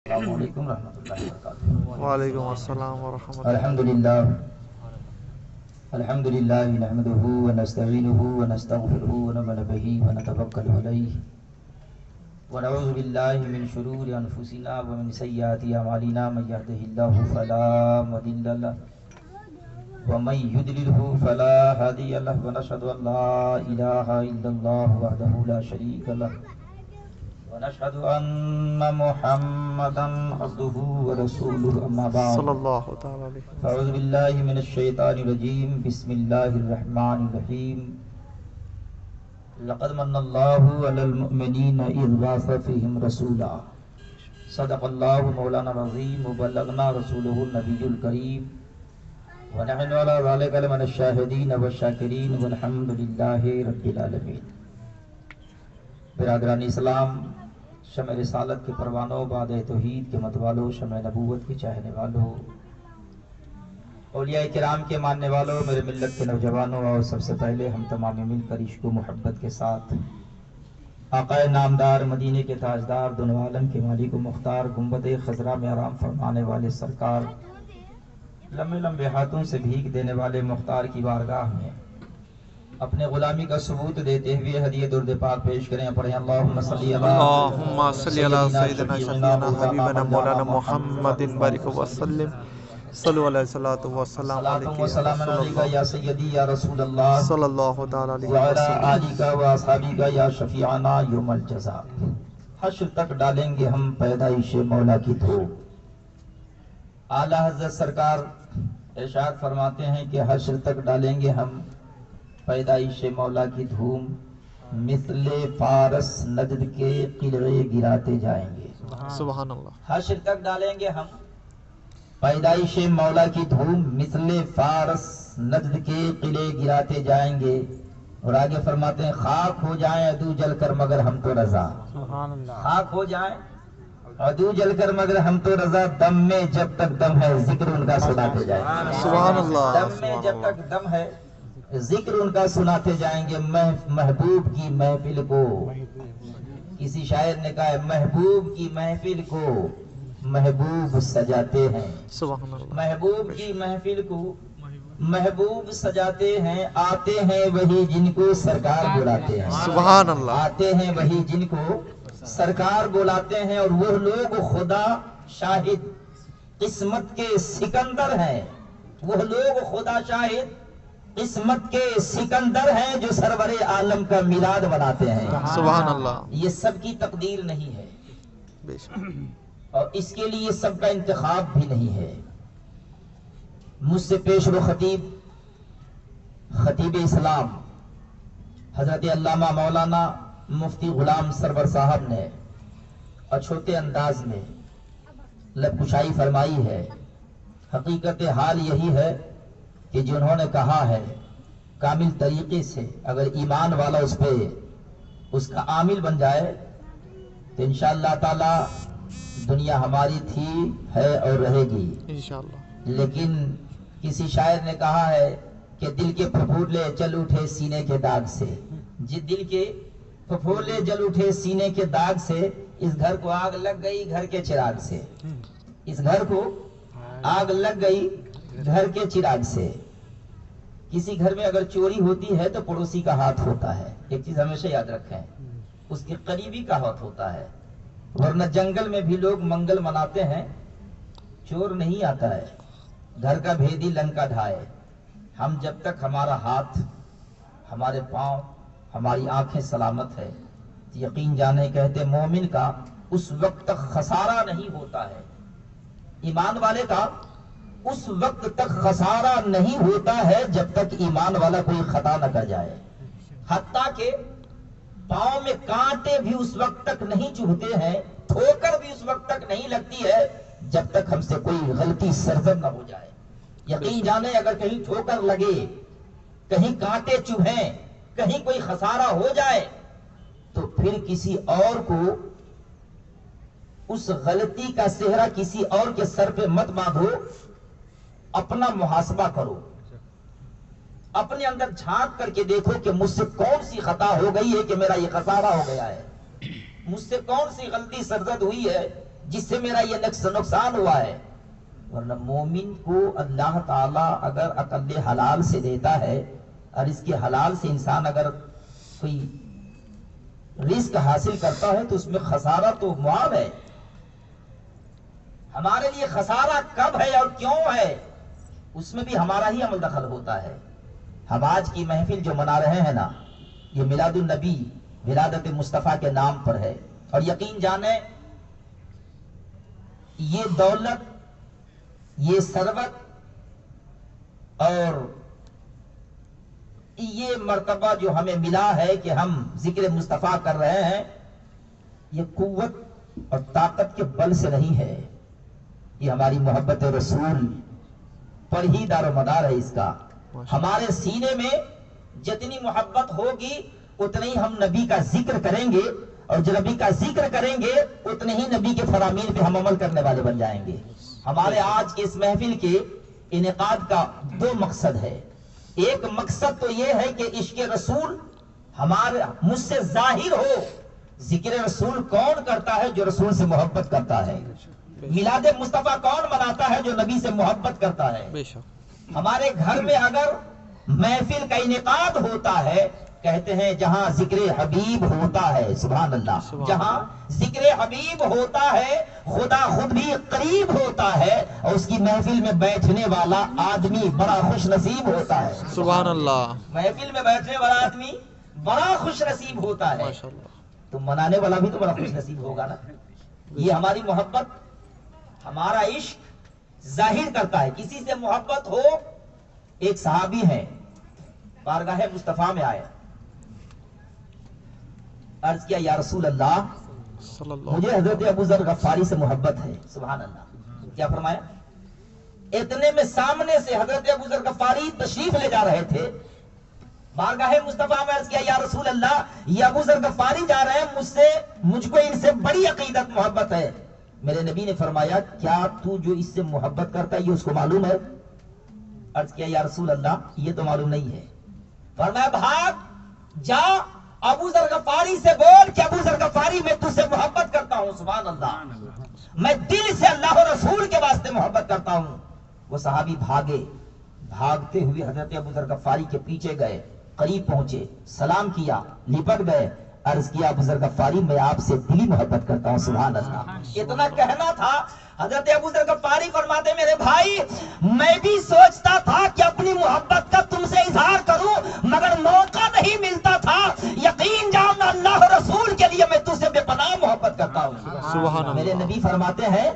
السلام علیکم ورحمۃ اللہ وبرکاتہ۔ وعلیکم السلام ورحمۃ اللہ۔ الحمدللہ نحمده ونستعینه ونستغفره ونؤمن به ونتوکل علیہ ونعوذ باللہ من شرور انفسنا ومن سیئات اعمالنا، من یهده اللہ فلا مضل له ومن یضلل فلا ہادی له، ونشهد ان لا الہ الا اللہ وحدہ لا شریک له، ونشهد ان محمدا عبده ورسوله، اما بعد صلی اللہ تعالی علیہ وسلم۔ اعوذ باللہ من الشیطان الرجیم، بسم اللہ الرحمن الرحیم۔ لقد من اللہ علی المؤمنین اذ بعث فیہم رسولا، صدق اللہ مولانا العظیم وبلغنا رسولہ النبی الکریم، ونحن علی ذلک لمن الشاہدین والشاکرین والحمد للہ رب العالمین۔ برادران اسلام، شمع رسالت کے پروانوں، باد توحید کے متوالوں، شمع نبوت کے چاہنے والوں، اولیاء کرام کے ماننے والوں، میرے ملت کے نوجوانوں، اور سب سے پہلے ہم تمام مل کر عشق و محبت کے ساتھ آقا نامدار، مدینے کے تاجدار، دونوں عالم کے مالک و مختار، گنبد خضرا میں آرام فرمانے والے سرکار، لمبے لمبے ہاتھوں سے بھیک دینے والے مختار کی بارگاہ میں اپنے غلامی کا ثبوت دیتے ہوئے ہدیہ درد پاک پیش کریں۔ پڑھیں اللہم صلی اللہم صلی علی سیدنا شفیعنا حبیبنا مولانا محمد بارک وسلم، صلو علیہ الصلوۃ والسلام صلاۃ و سلام علیکہ یا سیدی یا رسول اللہ، صلی اللہ تعالی علیہ وعلی وسلم۔ آلک و اصحابک یا شفیعنا یوم الجزاء۔ حشر تک ڈالیں گے ہم پیدائش مولا کی دھوم۔ اعلیٰ حضرت سرکار ارشاد فرماتے ہیں کہ حشر تک ڈالیں گے ہم پیدائش مولا کی دھوم، مثل فارس نجد کے قلعے گراتے جائیں گے۔ سبحان اللہ۔ حشر تک ڈالیں گے ہم پیدائش مولا کی دھوم، مثل فارس نجد کے قلعے گراتے جائیں گے۔ اور آگے فرماتے ہیں خاک ہو جائیں عدو جل کر مگر ہم تو رضا، خاک ہو جائیں عدو جل کر مگر ہم تو رضا، دم میں جب تک دم ہے ذکر ان کا سناتے جائیں گے۔ سبحان اللہ۔ دم میں جب تک دم ہے ذکر ان کا سناتے جائیں گے۔ محبوب کی محفل کو، کسی شاعر نے کہا ہے محبوب کی محفل کو محبوب سجاتے ہیں، سبحان اللہ۔ محبوب کی محفل کو محبوب سجاتے ہیں، آتے ہیں وہی جن کو سرکار بلاتے ہیں، سبحان اللہ۔ آتے ہیں وہی جن کو سرکار بلاتے ہیں، اور وہ لوگ خدا شاہد قسمت کے سکندر ہیں، وہ لوگ خدا شاہد قسمت کے سکندر ہیں جو سرور عالم کا میلاد مناتے ہیں۔ سبحان اللہ۔ یہ سب کی تقدیر نہیں ہے، بے شک۔ اور اس کے لیے سب کا انتخاب بھی نہیں ہے۔ مجھ سے پیش رو خطیب اسلام حضرت علامہ مولانا مفتی غلام سرور صاحب نے اچھوتے انداز میں لب کشائی فرمائی ہے۔ حقیقت حال یہی ہے کہ جنہوں نے کہا ہے کامل طریقے سے اگر ایمان والا اس پہ اس کا عامل بن جائے تو انشاءاللہ تعالی دنیا ہماری تھی، ہے اور رہے گی انشاءاللہ۔ لیکن کسی شاعر نے کہا ہے کہ دل کے پھپھولے چل اٹھے سینے کے داغ سے، دل کے پھپھولے جل اٹھے سینے کے داغ سے، اس گھر کو آگ لگ گئی گھر کے چراغ سے، اس گھر کو آگ لگ گئی گھر کے چراغ سے۔ کسی گھر میں اگر چوری ہوتی ہے تو پڑوسی کا ہاتھ ہوتا ہے، ایک چیز ہمیشہ یاد رکھیں، اس کے قریبی کا ہاتھ ہوتا ہے، ورنہ جنگل میں بھی لوگ منگل مناتے ہیں، چور نہیں آتا ہے، گھر کا بھیدی لنکا ڈھائے۔ ہم جب تک ہمارا ہاتھ، ہمارے پاؤں، ہماری آنکھیں سلامت ہے، یقین جانے کہتے مومن کا اس وقت تک خسارہ نہیں ہوتا ہے، ایمان والے کا اس وقت تک خسارہ نہیں ہوتا ہے جب تک ایمان والا کوئی خطا نہ کر جائے، حتیٰ کہ پاؤں میں کانٹے بھی اس وقت تک نہیں چبھتے ہیں، ٹھوکر بھی اس وقت تک نہیں لگتی ہے جب تک ہم سے کوئی غلطی سرزد نہ ہو جائے۔ یقین جانے اگر کہیں ٹھوکر لگے، کہیں کانٹے چبھیں، کہیں کوئی خسارہ ہو جائے تو پھر کسی اور کو اس غلطی کا صحرا کسی اور کے سر پہ مت باندھو، اپنا محاسبہ کرو، اپنے اندر جھانک کر کے دیکھو کہ مجھ سے کون سی خطا ہو گئی ہے کہ میرا یہ خسارہ ہو گیا ہے، مجھ سے کون سی غلطی سرزد ہوئی ہے جس سے میرا یہ نقصان ہوا ہے. ورنہ مومن کو اللہ تعالیٰ اگر عقل حلال سے دیتا ہے اور اس کے حلال سے انسان اگر کوئی رزق حاصل کرتا ہے تو اس میں خسارہ تو معاب ہے. ہمارے لیے خسارہ کب ہے اور کیوں ہے اس میں بھی ہمارا ہی عمل دخل ہوتا ہے. ہم آج کی محفل جو منا رہے ہیں نا یہ میلاد النبی ولادت مصطفیٰ کے نام پر ہے. اور یقین جانیں یہ دولت یہ ثروت اور یہ مرتبہ جو ہمیں ملا ہے کہ ہم ذکر مصطفیٰ کر رہے ہیں یہ قوت اور طاقت کے بل سے نہیں ہے. یہ ہماری محبت رسول پر ہی دار و مدار ہے اس کا. ہمارے سینے میں جتنی محبت ہوگی اتنے ہی ہم نبی کا ذکر کریں گے اور جو نبی کا ذکر کریں گے اتنے ہی نبی کے فرامین پہ ہم عمل کرنے والے بن جائیں گے. ہمارے آج کے اس محفل کے انعقاد کا دو مقصد ہے. ایک مقصد تو یہ ہے کہ عشق رسول ہمارے مجھ سے ظاہر ہو. ذکر رسول کون کرتا ہے؟ جو رسول سے محبت کرتا ہے. میلاد مصطفیٰ کون مناتا ہے؟ جو نبی سے محبت کرتا ہے. ہمارے گھر میں اگر محفل کا انعقاد ہوتا ہے کہتے ہیں جہاں ذکر حبیب ہوتا ہے سبحان اللہ جہاں ذکر حبیب ہوتا ہے خدا خود بھی قریب ہوتا ہے اور اس کی محفل میں بیٹھنے والا آدمی بڑا خوش نصیب ہوتا ہے. سبحان اللہ. محفل میں بیٹھنے والا آدمی بڑا خوش نصیب ہوتا ہے. تو منانے والا بھی تو بڑا خوش نصیب ہوگا نا. یہ ہماری محبت ہمارا عشق ظاہر کرتا ہے. کسی سے محبت ہو. ایک صحابی ہیں بارگاہ مصطفیٰ میں آئے عرض کیا یا رسول اللہ مجھے حضرت ابو ذر غفاری سے محبت ہے. سبحان اللہ. کیا فرمایا؟ اتنے میں سامنے سے حضرت ابو ذر غفاری تشریف لے جا رہے تھے. بارگاہ مصطفیٰ میں عرض کیا یا رسول اللہ یہ ابو ذر غفاری جا رہے ہیں مجھ کو ان سے بڑی عقیدت محبت ہے. میرے نبی نے فرمایا کیا تو جو اس سے محبت کرتا ہے یہ اس کو معلوم ہے؟ عرض کیا یا رسول اللہ یہ تو معلوم نہیں ہے. فرمایا بھاگ جا ابو ذر غفاری سے بول کہ ابو ذر غفاری میں تجھ سے محبت کرتا ہوں. سبحان اللہ. میں دل سے اللہ و رسول کے واسطے محبت کرتا ہوں. وہ صحابی بھاگے. بھاگتے ہوئے حضرت ابو ذر غفاری کے پیچھے گئے. قریب پہنچے سلام کیا لپٹ گئے. عرض کیا ابو ذر غفاری میں آپ سے دلی محبت کرتا ہوں. سبحان اللہ. اتنا کہنا تھا. حضرت ابو ذر غفاری فرماتے میرے بھائی میں بھی سوچتا تھا کہ اپنی محبت کا تم سے اظہار کروں مگر موقع نہیں ملتا تھا. یقین جان اللہ رسول کے لیے میں تجھ سے بے پناہ محبت کرتا ہوں. سبحان اللہ. میرے نبی فرماتے ہیں